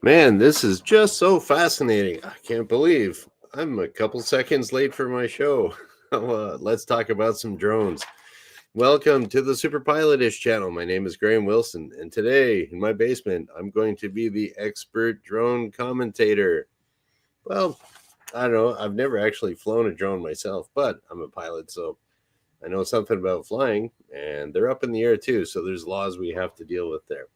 Man, this is just so fascinating. I can't believe I'm a couple seconds late for my show. Let's talk about some drones. Welcome to the superpilotish channel. My name is Graham Wilson, and today in my basement, I'm going to be the expert drone commentator. Well, I don't know. I've never actually flown a drone myself, but I'm a pilot, so I know something about flying, and they're up in the air too, so there's laws we have to deal with there.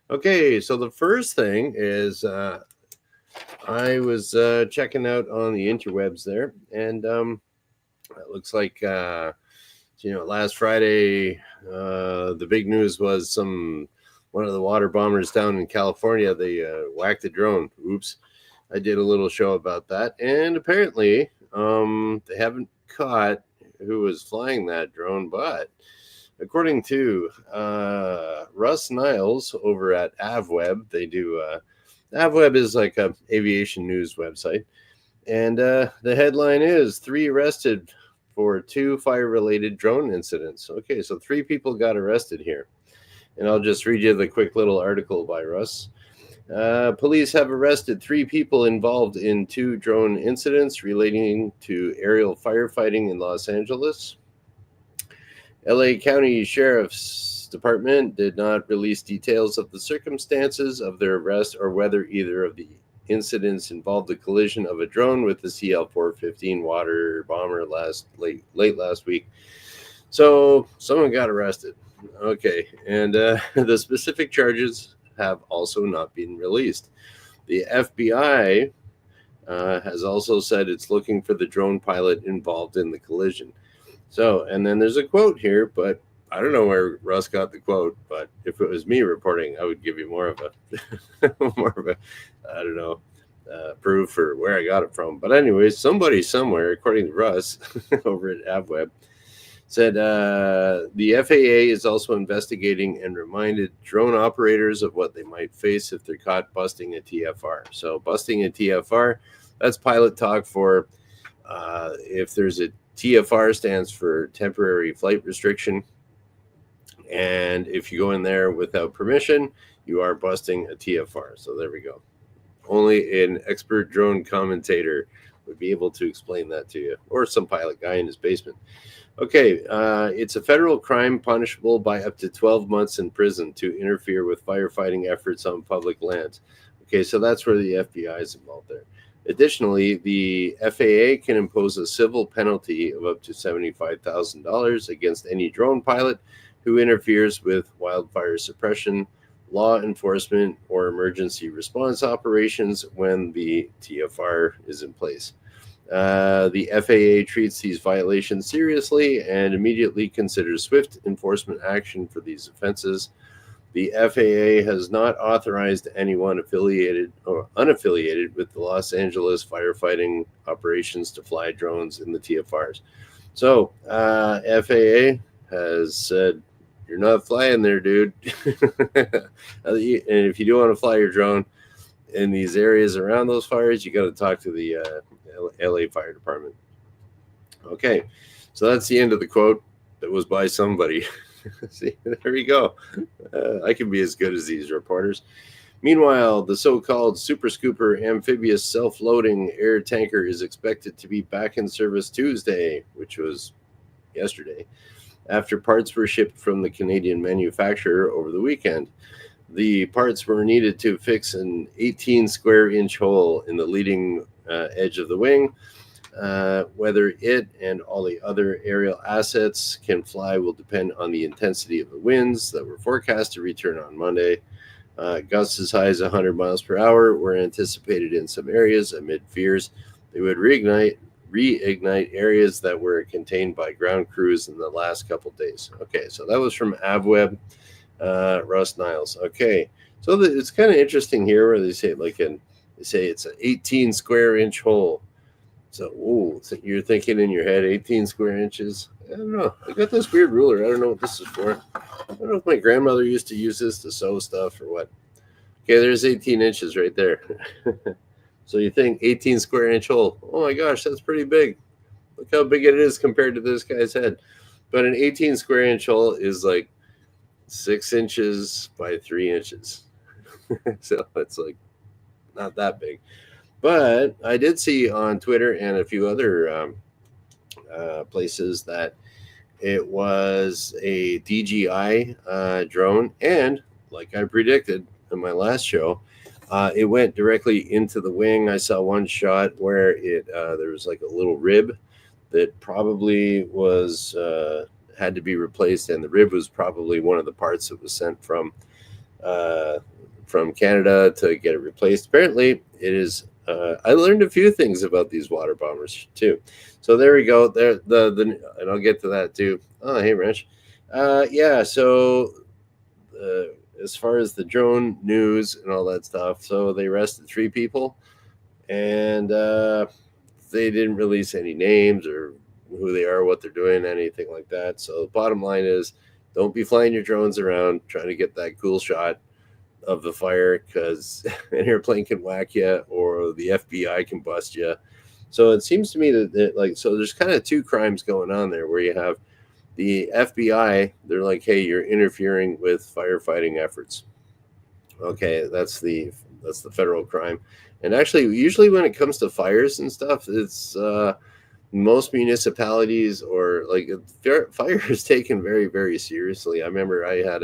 Okay, so the first thing is I was checking out on the interwebs there, and it looks like last Friday the big news was one of the water bombers down in California. They whacked a drone. Oops! I did a little show about that, and apparently they haven't caught who was flying that drone, but according to Russ Niles over at Avweb, they do. Avweb is like a aviation news website, and the headline is 3 arrested for 2 fire-related drone incidents. Okay, so 3 people got arrested here, and I'll just read you the quick little article by Russ. Police have arrested 3 people involved in 2 drone incidents relating to aerial firefighting in Los Angeles. LA County Sheriff's Department did not release details of the circumstances of their arrest or whether either of the incidents involved the collision of a drone with the CL-415 water bomber late last week. So someone got arrested. Okay, and the specific charges have also not been released. The FBI has also said it's looking for the drone pilot involved in the collision. So, and then there's a quote here, but I don't know where Russ got the quote. But if it was me reporting, I would give you more of a, I don't know, proof for where I got it from. But anyways, somebody somewhere, according to Russ, over at Avweb, said the FAA is also investigating and reminded drone operators of what they might face if they're caught busting a TFR. So, busting a TFR, that's pilot talk for if there's a TFR stands for temporary flight restriction. And if you go in there without permission, you are busting a TFR. So there we go. Only an expert drone commentator would be able to explain that to you, or some pilot guy in his basement. Okay, it's a federal crime punishable by up to 12 months in prison to interfere with firefighting efforts on public lands. Okay, so that's where the FBI is involved there. Additionally, the FAA can impose a civil penalty of up to $75,000 against any drone pilot who interferes with wildfire suppression, law enforcement, or emergency response operations when the TFR is in place. The FAA treats these violations seriously and immediately considers swift enforcement action for these offenses. The FAA has not authorized anyone affiliated or unaffiliated with the Los Angeles firefighting operations to fly drones in the TFRs. So, FAA has said, you're not flying there, dude. And if you do want to fly your drone in these areas around those fires, you got to talk to the LA Fire Department. Okay, so that's the end of the quote that was by somebody. See, there we go. I can be as good as these reporters. Meanwhile, the so-called Super Scooper amphibious self-loading air tanker is expected to be back in service Tuesday, which was yesterday, after parts were shipped from the Canadian manufacturer over the weekend. The parts were needed to fix an 18 square inch hole in the leading edge of the wing. Whether it and all the other aerial assets can fly will depend on the intensity of the winds that were forecast to return on Monday. Gusts as high as 100 miles per hour were anticipated in some areas amid fears they would reignite areas that were contained by ground crews in the last couple days. Okay, so that was from Avweb, Russ Niles. Okay, so it's kind of interesting here where they say it's an 18 square inch hole. So, so you're thinking in your head 18 square inches. I don't know. I got this weird ruler. I don't know what this is for. I don't know if my grandmother used to use this to sew stuff or what. Okay, there's 18 inches right there. So you think 18 square inch hole. Oh my gosh, that's pretty big. Look how big it is compared to this guy's head. But an 18 square inch hole is like 6 inches by 3 inches. So it's like not that big. But I did see on Twitter and a few other places that it was a DJI drone, and like I predicted in my last show, it went directly into the wing. I saw one shot where it there was like a little rib that probably was had to be replaced, and the rib was probably one of the parts that was sent from Canada to get it replaced. Apparently, it is. I learned a few things about these water bombers too. So there we go. There, and I'll get to that too. Oh, hey, Rich. Yeah. So, as far as the drone news and all that stuff, so they arrested 3 people, and they didn't release any names or who they are, what they're doing, anything like that. So the bottom line is, don't be flying your drones around trying to get that cool shot of the fire, because an airplane can whack you or the FBI can bust you. So it seems to me that so there's kind of 2 crimes going on there, where you have the FBI, they're like, hey, you're interfering with firefighting efforts. Okay, that's the federal crime. And actually, usually when it comes to fires and stuff, it's most municipalities, or like fire is taken very, very seriously. I remember I had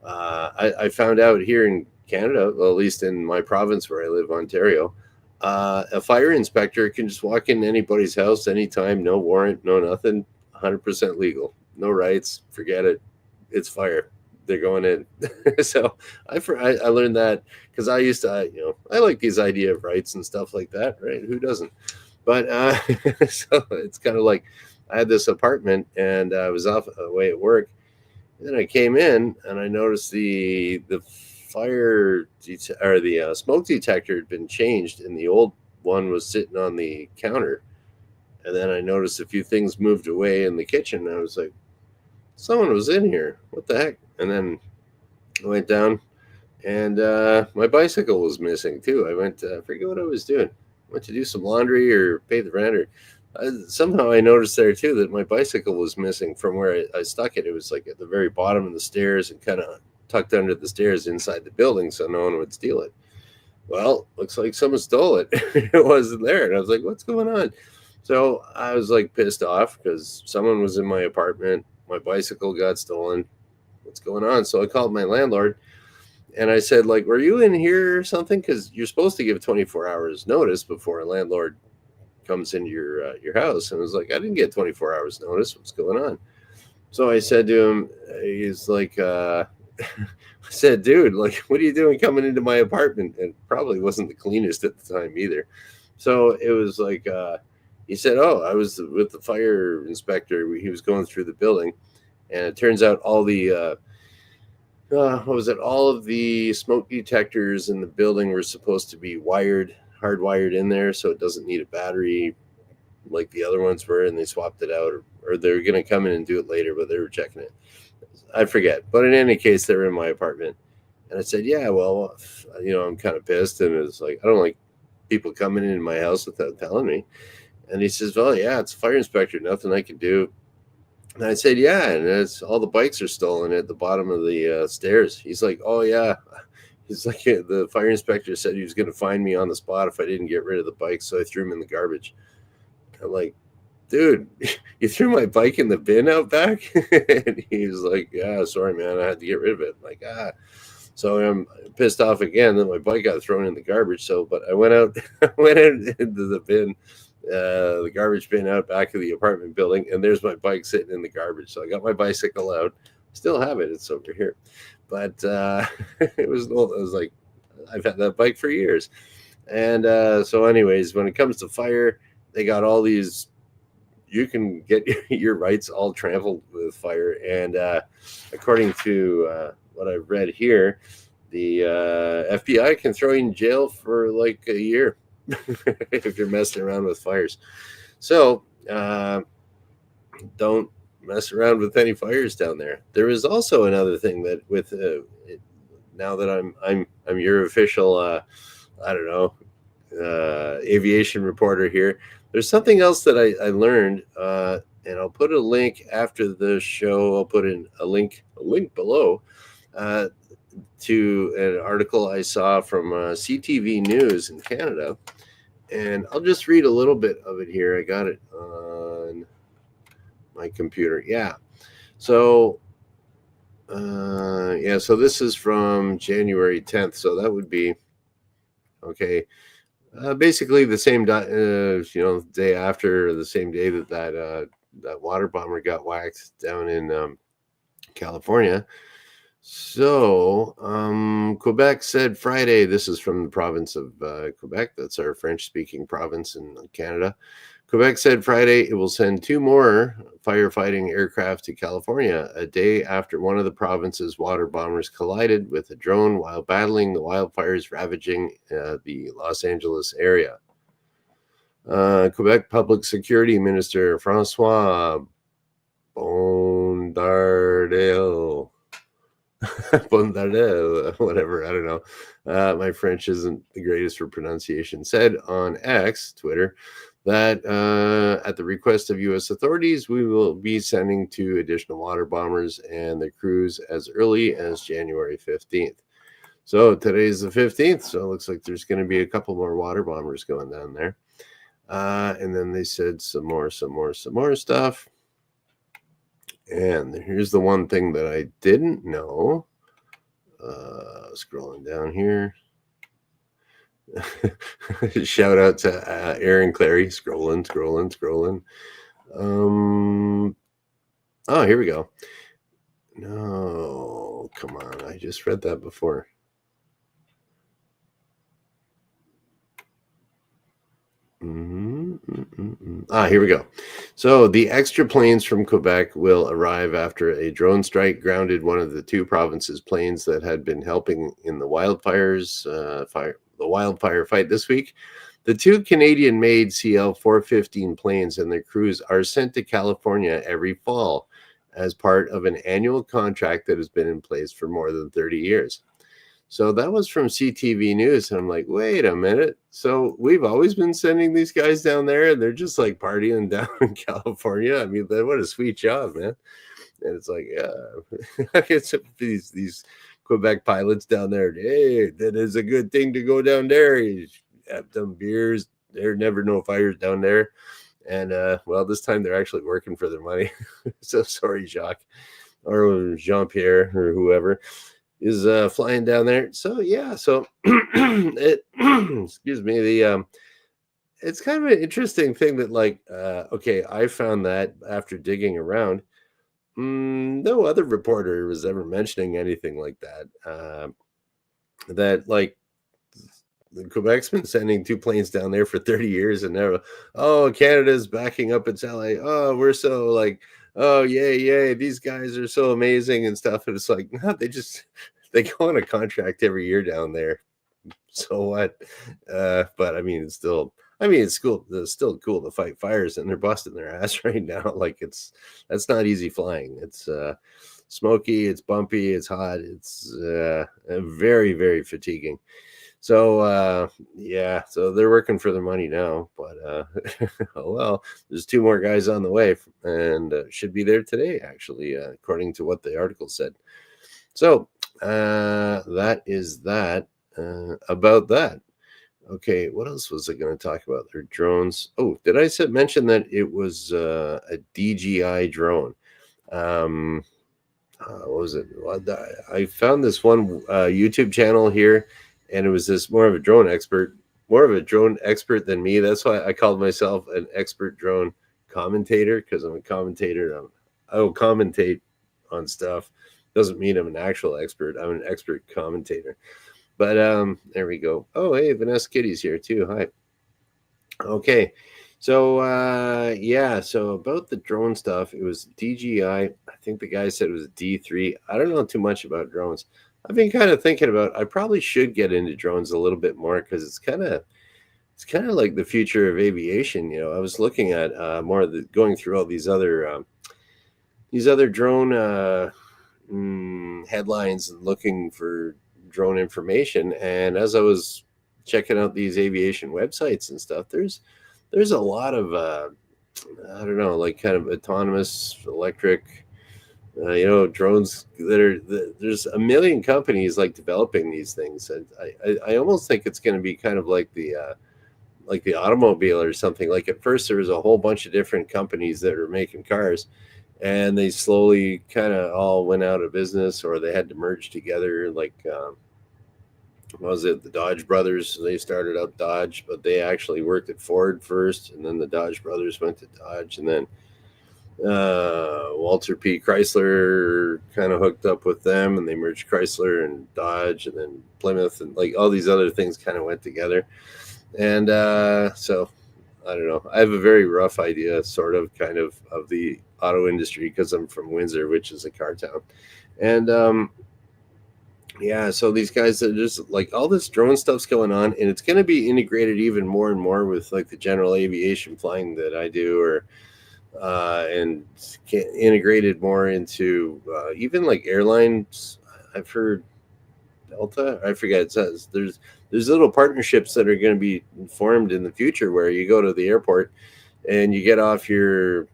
I found out here in Canada, well, at least in my province where I live, Ontario, a fire inspector can just walk in anybody's house anytime, no warrant, no nothing, 100% legal, no rights, forget it. It's fire. They're going in. So I learned that because I used to, I like these idea of rights and stuff like that, right? Who doesn't? But so it's kind of like I had this apartment and I was off away at work. And then I came in and I noticed the fire or the smoke detector had been changed, and the old one was sitting on the counter. And then I noticed a few things moved away in the kitchen. And I was like, someone was in here. What the heck? And then I went down, and my bicycle was missing too. I went, I forget what I was doing. I went to do some laundry or pay the rent, or somehow I noticed there too that my bicycle was missing from where I stuck it. It was like at the very bottom of the stairs and kind of tucked under the stairs inside the building, so no one would steal it. Well, looks like someone stole it. It wasn't there. And I was like, what's going on? So I was like pissed off because someone was in my apartment. My bicycle got stolen. What's going on? So I called my landlord and I said, like, were you in here or something? Because you're supposed to give 24 hours notice before a landlord comes into your house. And I was like, I didn't get 24 hours notice. What's going on? So I said to him, he's like, I said, dude, like, what are you doing coming into my apartment? And probably wasn't the cleanest at the time either. So it was like, he said, oh, I was with the fire inspector. He was going through the building. And it turns out all the, what was it? All of the smoke detectors in the building were supposed to be hardwired in there, so it doesn't need a battery like the other ones were, and they swapped it out, or they're going to come in and do it later, but they were checking it. I forget. But in any case, they were in my apartment. And I said, yeah, well, I'm kind of pissed. And it's like, I don't like people coming into my house without telling me. And he says, well, yeah, it's a fire inspector. Nothing I can do. And I said, yeah, and it's all the bikes are stolen at the bottom of the stairs. He's like, oh, yeah. He's like, the fire inspector said he was going to find me on the spot if I didn't get rid of the bikes, so I threw him in the garbage. I'm like, dude, you threw my bike in the bin out back? And he was like, yeah, sorry, man, I had to get rid of it. I'm like, So I'm pissed off again that my bike got thrown in the garbage. So, but I went out into the bin, the garbage bin out back of the apartment building, and there's my bike sitting in the garbage. So I got my bicycle out. Still have it. It's over here. But it was like, I've had that bike for years. And so anyways, when it comes to fire, they got all these, you can get your rights all trampled with fire. And according to what I've read here, the FBI can throw you in jail for like a year if you're messing around with fires. So don't mess around with any fires down there. There is also another thing that with now that I'm your official I don't know aviation reporter here. There's something else that I learned, and I'll put a link after the show. I'll put in a link below to an article I saw from CTV News in Canada. And I'll just read a little bit of it here. I got it on my computer. Yeah. So, so this is from January 10th. So that would be, okay, basically the same, day after, the same day that water bomber got whacked down in California. So, Quebec said Friday, this is from the province of Quebec. That's our French-speaking province in Canada. Quebec said Friday it will send 2 more firefighting aircraft to California a day after one of the province's water bombers collided with a drone while battling the wildfires ravaging the Los Angeles area. Quebec Public Security Minister François Bondardel, whatever, I don't know. My French isn't the greatest for pronunciation. Said on X, Twitter, that at the request of U.S. authorities, we will be sending 2 additional water bombers and their crews as early as January 15th. So today's the 15th, so it looks like there's going to be a couple more water bombers going down there. And then they said some more stuff. And here's the one thing that I didn't know. Scrolling down here. Shout out to Aaron Clary. Scrolling. Here we go. No, come on. I just read that before. Here we go. So the extra planes from Quebec will arrive after a drone strike grounded one of the 2 provinces' planes that had been helping in the wildfires, the wildfire fight this week. The 2 Canadian-made CL-415 planes and their crews are sent to California every fall as part of an annual contract that has been in place for more than 30 years. So that was from CTV News. And I'm like, wait a minute. So we've always been sending these guys down there and they're just like partying down in California. I mean, what a sweet job, man. And it's like, yeah, it's these Quebec pilots down there. Hey, that is a good thing to go down there. You have some beers. There never no fires down there. And well, this time they're actually working for their money. So sorry, Jacques or Jean-Pierre or whoever is flying down there. So yeah, so excuse me, it's kind of an interesting thing that okay, I found that after digging around, no other reporter was ever mentioning anything like that. That like Quebec's been sending 2 planes down there for 30 years and never, Canada's backing up its ally. Oh, we're so like, oh yay, these guys are so amazing and stuff. And it's like, no, they go on a contract every year down there. So what? But I mean, it's cool. It's still cool to fight fires, and they're busting their ass right now. Like that's not easy flying. It's smoky, it's bumpy, it's hot, it's very, very fatiguing. So so they're working for their money now, but oh well, there's 2 more guys on the way and should be there today, actually, according to what the article said. So that is that about that. Okay, what else was I going to talk about? Their drones. Oh, did I mention that it was a DJI drone? What was it? I found this one YouTube channel here, and it was this more of a drone expert than me. That's why I called myself an expert drone commentator, because I'm a commentator. I will commentate on stuff. Doesn't mean I'm an actual expert. I'm an expert commentator. But there we go. Oh, hey, Vanessa Kitty's here too. Hi. Okay. So so about the drone stuff, it was DJI. I think the guy said it was D3. I don't know too much about drones. I've been kind of thinking about I probably should get into drones a little bit more, because it's kind of like the future of aviation. You know, I was looking at going through all these other drone headlines and looking for drone information, and as I was checking out these aviation websites and stuff, there's a lot of I don't know, like kind of autonomous electric Drones that there's a million companies like developing these things. And I almost think it's going to be kind of like the automobile or something. Like at first there was a whole bunch of different companies that were making cars, and they slowly kind of all went out of business, or they had to merge together. Like what was it, the Dodge brothers? They started out Dodge, but they actually worked at Ford first, and then the Dodge brothers went to Dodge, and then Walter P. Chrysler kind of hooked up with them, and they merged Chrysler and Dodge, and then Plymouth, and like all these other things kind of went together. And so I don't know. I have a very rough idea, sort of, kind of the auto industry because I'm from Windsor, which is a car town. And yeah, so these guys are just like all this drone stuff's going on, and it's going to be integrated even more and more with like the general aviation flying that I do, or and integrated more into even like airlines. I've heard Delta. I forget. It says there's little partnerships that are going to be formed in the future where you go to the airport and you get off your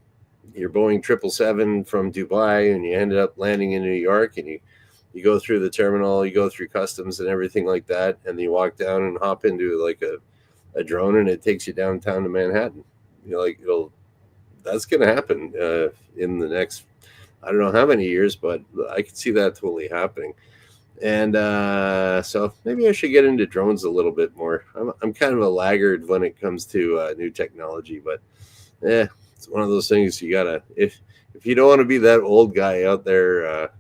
Boeing 777 from Dubai, and you ended up landing in New York, and you go through the terminal, you go through customs and everything like that, and you walk down and hop into like a drone, and it takes you downtown to Manhattan. Like that's going to happen in the next, I don't know how many years, but I could see that totally happening. And so maybe I should get into drones a little bit more. I'm kind of a laggard when it comes to new technology, but it's one of those things you gotta, if you don't want to be that old guy out there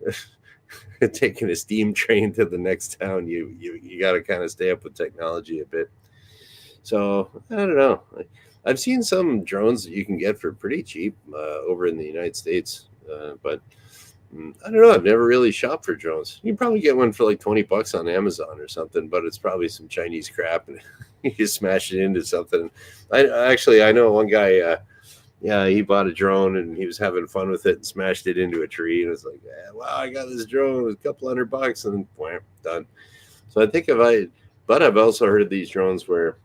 taking a steam train to the next town, you got to kind of stay up with technology a bit. So I don't know. I've seen some drones that you can get for pretty cheap over in the United States, but I don't know. I've never really shopped for drones. You can probably get one for like $20 on Amazon or something, but it's probably some Chinese crap, and you smash it into something. I know one guy. Yeah, he bought a drone and he was having fun with it and smashed it into a tree, and it's like, wow, I got this drone with a couple $100, and wham, done. So I think but I've also heard of these drones where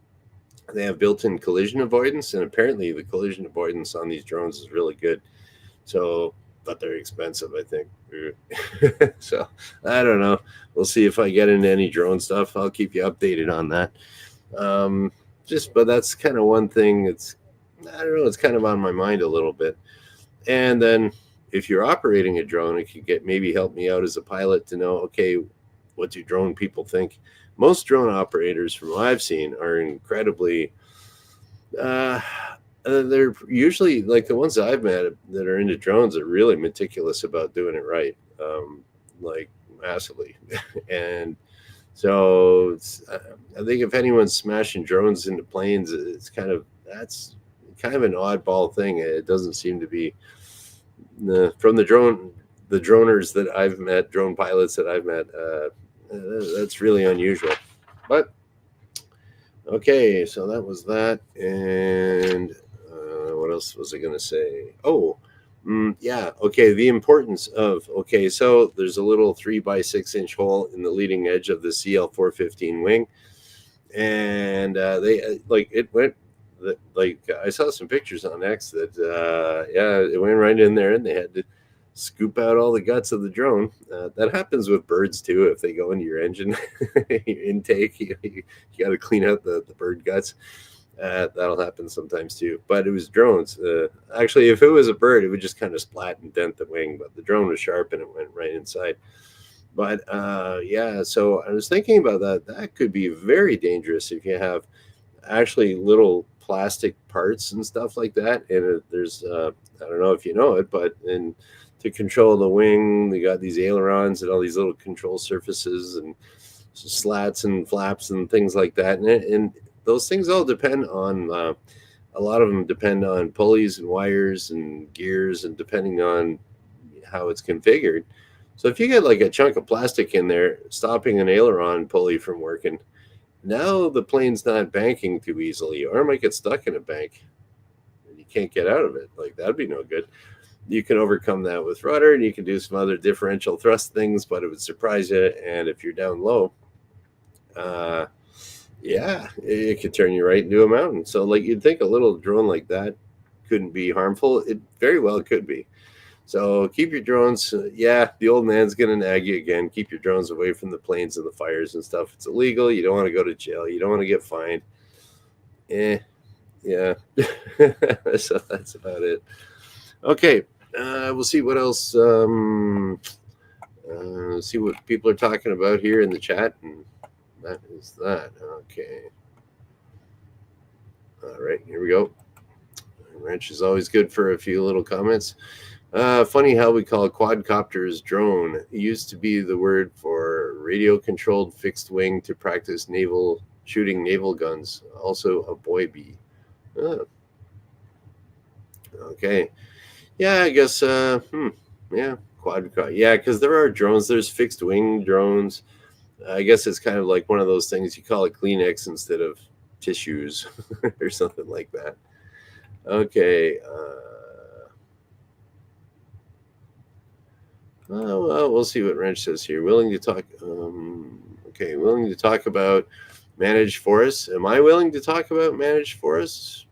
they have built-in collision avoidance, and apparently the collision avoidance on these drones is really good. So, but they're expensive, I think. So I don't know. We'll see if I get into any drone stuff. I'll keep you updated on that. But that's kind of one thing. I don't know. It's kind of on my mind a little bit. And then if you're operating a drone, it could maybe help me out as a pilot to know, okay, what do drone people think? Most drone operators, from what I've seen, are incredibly. They're usually, like the ones that I've met that are into drones, are really meticulous about doing it right, like massively. And so I think if anyone's smashing drones into planes, that's kind of an oddball thing. It doesn't seem to be from the droners that I've met, drone pilots that I've met. That's really unusual. But okay, so that was that. And what else was I going to say? Oh, yeah. Okay, the importance of, okay, so there's a little 3x6-inch hole in the leading edge of the CL415 wing, and they like it went. Like I saw some pictures on X that it went right in there, and they had to scoop out all the guts of the drone. That happens with birds too. If they go into your engine your intake, you got to clean out the bird guts. That'll happen sometimes too. But it was drones. Actually, if it was a bird, it would just kind of splat and dent the wing. But the drone was sharp, and it went right inside. But yeah, so I was thinking about that. That could be very dangerous if you have actually little plastic parts and stuff like that. And there's I don't know if you know it, but to control the wing, they got these ailerons and all these little control surfaces and slats and flaps and things like that. And those things all depend on a lot of them depend on pulleys and wires and gears, and depending on how it's configured. So if you get like a chunk of plastic in there stopping an aileron pulley from working, now the plane's not banking too easily, or it might get stuck in a bank and you can't get out of it. Like, that'd be no good. You can overcome that with rudder, and you can do some other differential thrust things, but it would surprise you. And if you're down low, yeah, it could turn you right into a mountain. So like, you'd think a little drone like that couldn't be harmful. It very well could be. So keep your drones. Yeah, the old man's gonna nag you again. Keep your drones away from the planes and the fires and stuff. It's illegal. You don't want to go to jail. You don't want to get fined. Yeah. So that's about it. Okay, we'll see what else. See what people are talking about here in the chat, and that is that. Okay. All right, here we go. Wrench is always good for a few little comments. Funny how we call quadcopters drone. It used to be the word for radio-controlled fixed wing to practice shooting naval guns. Also a boy bee. Oh. Okay. Yeah, I guess. Yeah, quadcopter. Yeah, because there are drones. There's fixed wing drones. I guess it's kind of like one of those things you call it Kleenex instead of tissues or something like that. Okay. Well, we'll see what Wrench says here. Willing to talk. Okay, willing to talk about managed forests. Am I willing to talk about managed forests?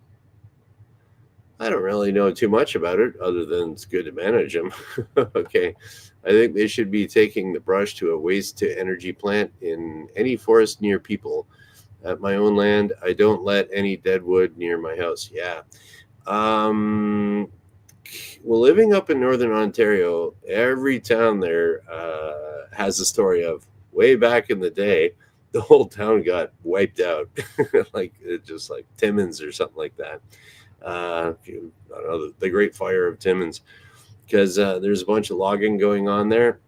I don't really know too much about it other than it's good to manage them. Okay. I think they should be taking the brush to a waste to energy plant in any forest near people. At my own land, I don't let any dead wood near my house. Yeah. Well, living up in Northern Ontario, every town there has a story of way back in the day, the whole town got wiped out, like just like Timmins or something like that. I don't know, the Great Fire of Timmins, because there's a bunch of logging going on there,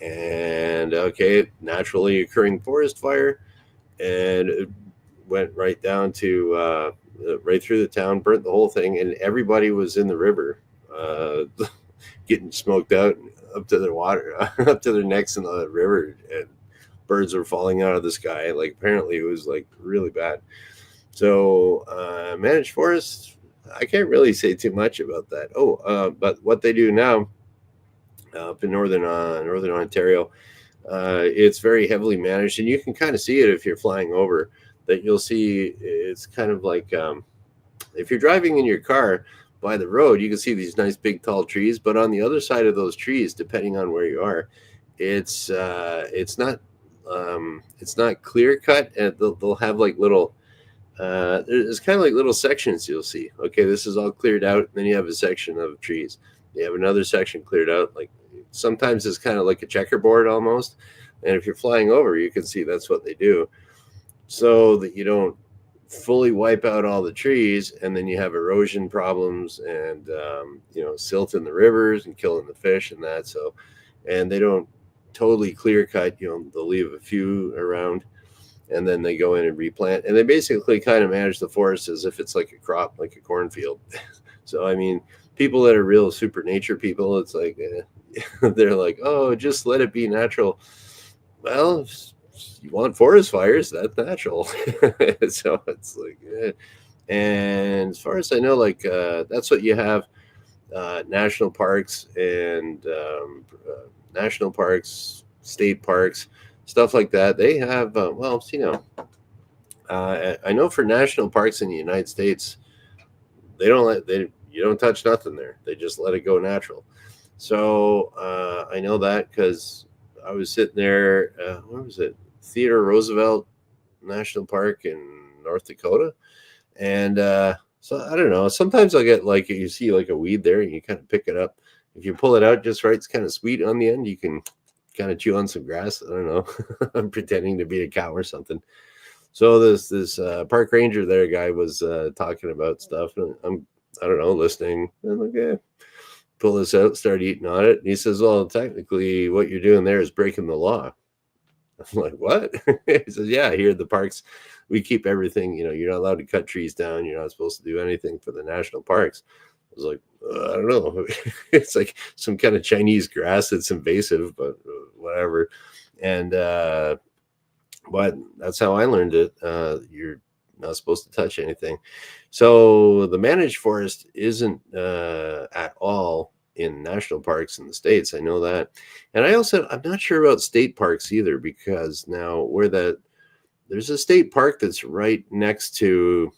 and okay, naturally occurring forest fire, and it went right down to right through the town, burnt the whole thing, and everybody was in the river, getting smoked out up to their water, up to their necks in the river, and birds were falling out of the sky. Like apparently, it was like really bad. So managed forests, I can't really say too much about that. But what they do now up in northern Ontario, it's very heavily managed, and you can kind of see it if you're flying over. That you'll see it's kind of like if you're driving in your car by the road, you can see these nice big tall trees. But on the other side of those trees, depending on where you are, it's not clear cut, and they'll have like little. There's kind of like little sections you'll see. Okay, this is all cleared out. And then you have a section of trees. You have another section cleared out. Like sometimes it's kind of like a checkerboard almost. And if you're flying over, you can see that's what they do, so that you don't fully wipe out all the trees, and then you have erosion problems and silt in the rivers and killing the fish and that. So, and they don't totally clear cut. They'll leave a few around, and then they go in and replant, and they basically kind of manage the forest as if it's like a crop, like a cornfield. So I mean, people that are real super nature people, it's like they're like, oh, just let it be natural. Well, if you want forest fires, that's natural. So it's like and as far as I know, like that's what you have. National parks and national parks, state parks, stuff like that. They have I know for national parks in the United States, you don't touch nothing there. They just let it go natural. So I know that because I was sitting there. Where was it? Theodore Roosevelt National Park in North Dakota, and so I don't know. Sometimes I'll get like you see like a weed there, and you kind of pick it up. If you pull it out just right, it's kind of sweet on the end. You can kind of chew on some grass. I don't know. I'm pretending to be a cow or something. So this park ranger there guy was talking about stuff, and I don't know, listening. And like, yeah, pull this out, start eating on it. And he says, well, technically what you're doing there is breaking the law. I'm like, what? He says, yeah, here at the parks, we keep everything, you're not allowed to cut trees down. You're not supposed to do anything for the national parks. I was like, I don't know. It's like some kind of Chinese grass that's invasive, but whatever. And, but that's how I learned it. You're not supposed to touch anything. So the managed forest isn't at all in national parks in the States. I know that. And I'm not sure about state parks either, because now there's a state park that's right next to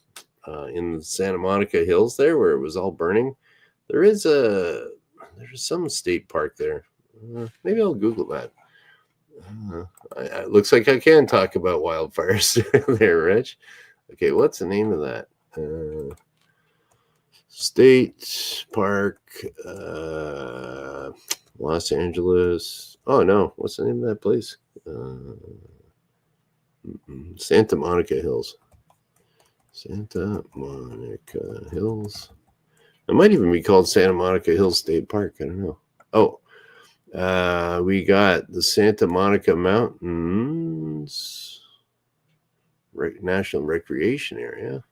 in the Santa Monica Hills there where it was all burning. There is There's some state park there. Maybe I'll Google that. It looks like I can talk about wildfires there, Rich. Okay, what's the name of that? State Park, Los Angeles. Oh no, what's the name of that place? Santa Monica Hills. Santa Monica Hills. It might even be called Santa Monica Hills State Park. I don't know. Oh, we got the Santa Monica Mountains National Recreation Area.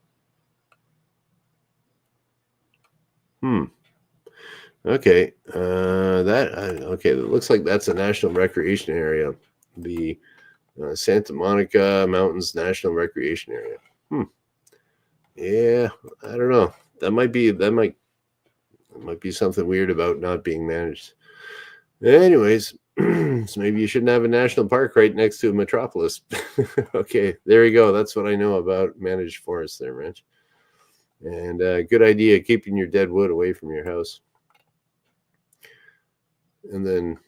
Okay. Okay. It looks like that's a national recreation area. The Santa Monica Mountains National Recreation Area. Yeah, I don't know. That might be something weird about not being managed. Anyways, so maybe you shouldn't have a national park right next to a metropolis. Okay, there you go. That's what I know about managed forests there, Rich. And good idea keeping your dead wood away from your house. And then,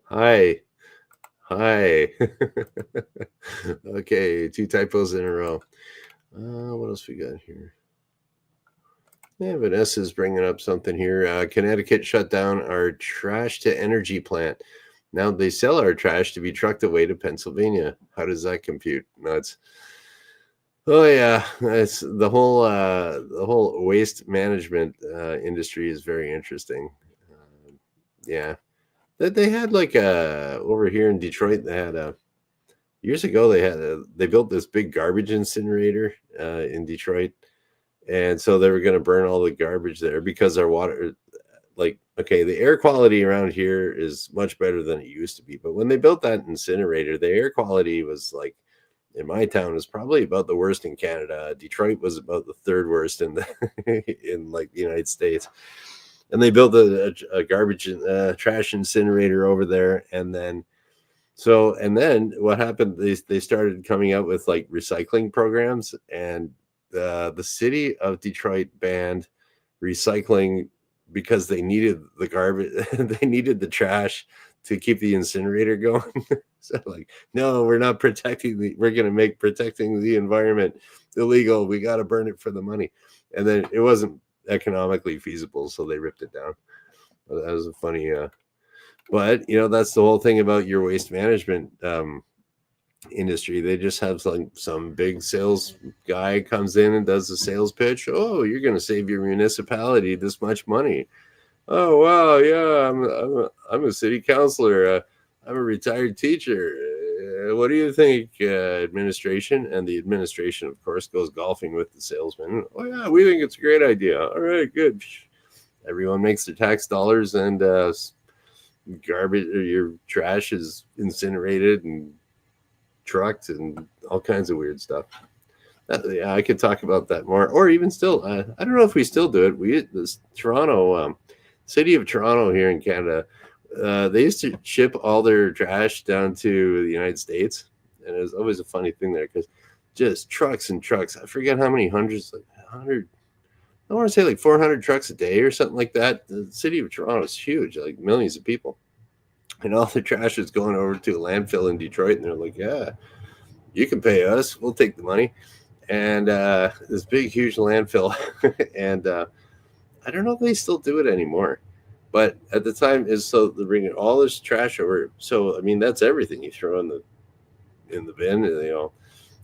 hi. Okay, 2 typos in a row. What else we got here? Yeah, Vanessa is bringing up something here. Connecticut shut down our trash to energy plant. Now they sell our trash to be trucked away to Pennsylvania. How does that compute? Nuts. Oh yeah, it's the whole waste management industry is very interesting. Yeah, they had like over here in Detroit. They had years ago. They built this big garbage incinerator in Detroit, and so they were going to burn all the garbage there because our water, the air quality around here is much better than it used to be. But when they built that incinerator, the air quality was like, in my town, was probably about the worst in Canada. Detroit was about the 3rd worst in the the United States. And they built a garbage trash incinerator over there, and then what happened? They started coming out with like recycling programs, and the city of Detroit banned recycling because they needed the garbage, they needed the trash to keep the incinerator going. So no, we're not we're going to make protecting the environment illegal. We got to burn it for the money. And then it wasn't economically feasible, so they ripped it down. That was a funny but that's the whole thing about your waste management industry. They just have some big sales guy comes in and does a sales pitch. Oh, you're going to save your municipality this much money. Oh wow, yeah, I'm a city councilor. I'm a retired teacher. What do you think, administration? And the administration, of course, goes golfing with the salesman. Oh yeah, we think it's a great idea. All right, good. Everyone makes their tax dollars, and garbage or your trash is incinerated and trucked and all kinds of weird stuff. Yeah, I could talk about that more, or even still. I don't know if we still do it. This Toronto, city of Toronto here in Canada. They used to ship all their trash down to the United States, and it was always a funny thing there because just trucks and trucks. I forget how many hundreds, like 100. I want to say like 400 trucks a day or something like that. The city of Toronto is huge, like millions of people, and all the trash is going over to a landfill in Detroit, and they're like, "Yeah, you can pay us. We'll take the money." And this big, huge landfill, and I don't know if they still do it anymore. But at the time is so they're bringing all this trash over. So I mean that's everything you throw in the bin,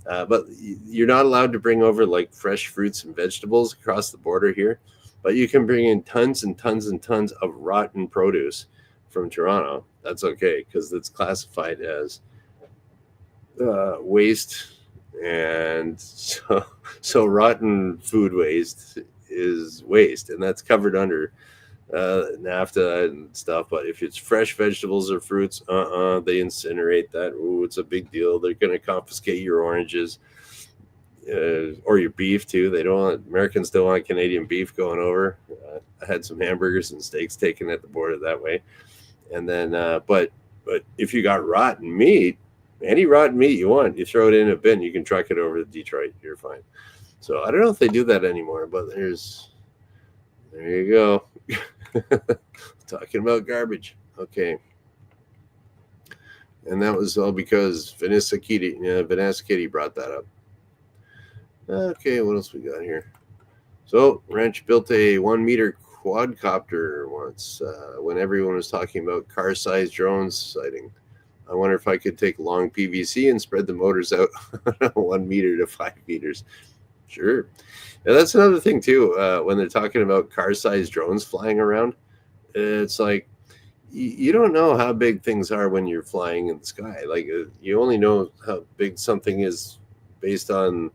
but you're not allowed to bring over like fresh fruits and vegetables across the border here. But you can bring in tons and tons and tons of rotten produce from Toronto. That's okay because it's classified as waste, and so rotten food waste is waste, and that's covered under NAFTA and stuff. But if it's fresh vegetables or fruits, they incinerate that. Ooh, it's a big deal. They're going to confiscate your oranges or your beef too. Americans don't want Canadian beef going over. I had some hamburgers and steaks taken at the border that way. And then but if you got rotten meat, any rotten meat you want, you throw it in a bin, you can truck it over to Detroit, you're fine. So I don't know if they do that anymore, but there you go. Talking about garbage. Okay. And that was all because Vanessa Kitty brought that up. Okay, what else we got here? So, Wrench built a 1 meter quadcopter once when everyone was talking about car-sized drones sighting. I wonder if I could take long PVC and spread the motors out 1 meter to 5 meters. Sure. Now, that's another thing, too. When they're talking about car-sized drones flying around, it's like you don't know how big things are when you're flying in the sky. Like, you only know how big something is based on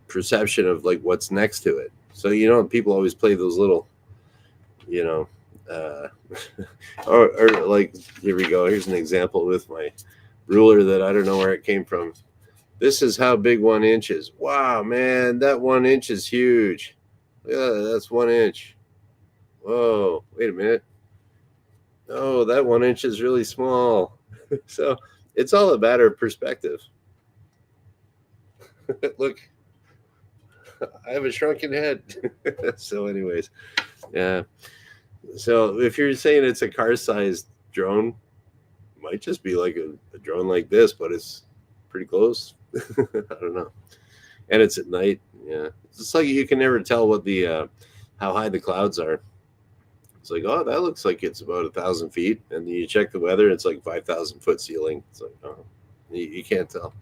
perception of like what's next to it. So people always play those little, or like, here we go. Here's an example with my ruler that I don't know where it came from. This is how big 1 inch is. Wow, man, that 1 inch is huge. Yeah, that's 1 inch. Whoa, wait a minute. Oh, that 1 inch is really small. So it's all a matter of perspective. Look, I have a shrunken head. So anyways, yeah. So if you're saying it's a car-sized drone, it might just be like a drone like this, but it's pretty close. I don't know. And it's at night. Yeah. It's just like you can never tell what the how high the clouds are. It's like, oh, that looks like it's about 1,000 feet. And you check the weather, it's like 5,000 foot ceiling. It's like, oh, you can't tell.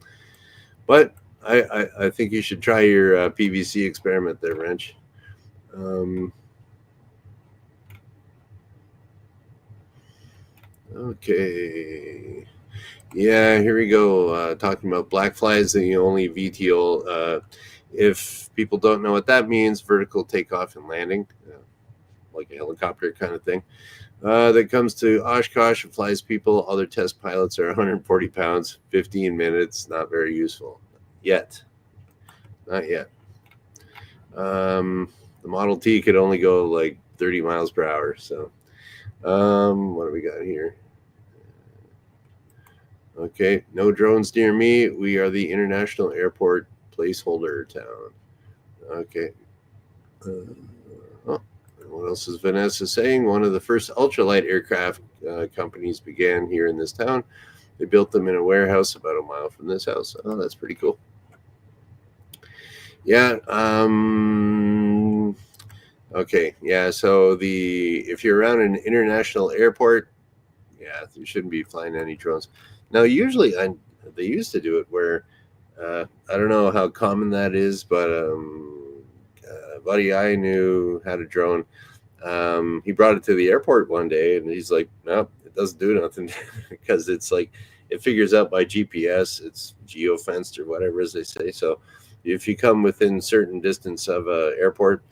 But I think you should try your PVC experiment there, Wrench. Okay. Yeah, here we go. Talking about black flies, the only VTOL. If people don't know what that means, vertical takeoff and landing, like a helicopter kind of thing. That comes to Oshkosh and flies people. Other test pilots are 140 pounds, 15 minutes. Not very useful. Yet. Not yet. The Model T could only go like 30 miles per hour. So, what do we got here? Okay, no drones near me. We are the international airport placeholder town. Okay. What else is Vanessa saying? One of the first ultralight aircraft companies began here in this town. They built them in a warehouse about a mile from this house. Oh, that's pretty cool. Yeah. Okay. Yeah. So if you're around an international airport, yeah, you shouldn't be flying any drones. Now, usually, they used to do it where I don't know how common that is, but a buddy I knew had a drone. He brought it to the airport one day, and he's like, "No, it doesn't do nothing," because it's like it figures out by GPS. It's geofenced or whatever, as they say. So if you come within certain distance of a airport,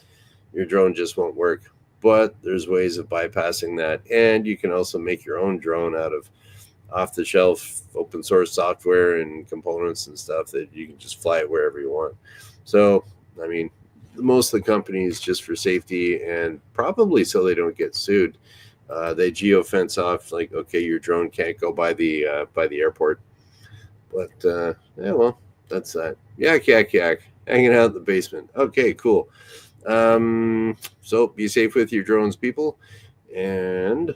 your drone just won't work. But there's ways of bypassing that, and you can also make your own drone out of off-the-shelf open source software and components and stuff that you can just fly it wherever you want. So, I mean, most of the companies, just for safety and probably so they don't get sued, they geofence off, like, okay, your drone can't go by the airport. But yeah, well, that's that. Yak, hanging out in the basement. Okay, cool. So be safe with your drones, people. And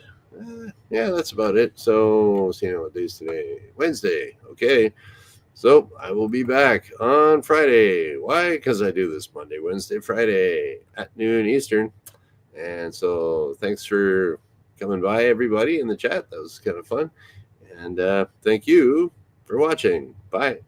yeah, that's about it. So, see what day is today? Wednesday. Okay. So I will be back on Friday. Why? Because I do this Monday, Wednesday, Friday at noon Eastern. And so thanks for coming by, everybody in the chat. That was kind of fun. And thank you for watching. Bye.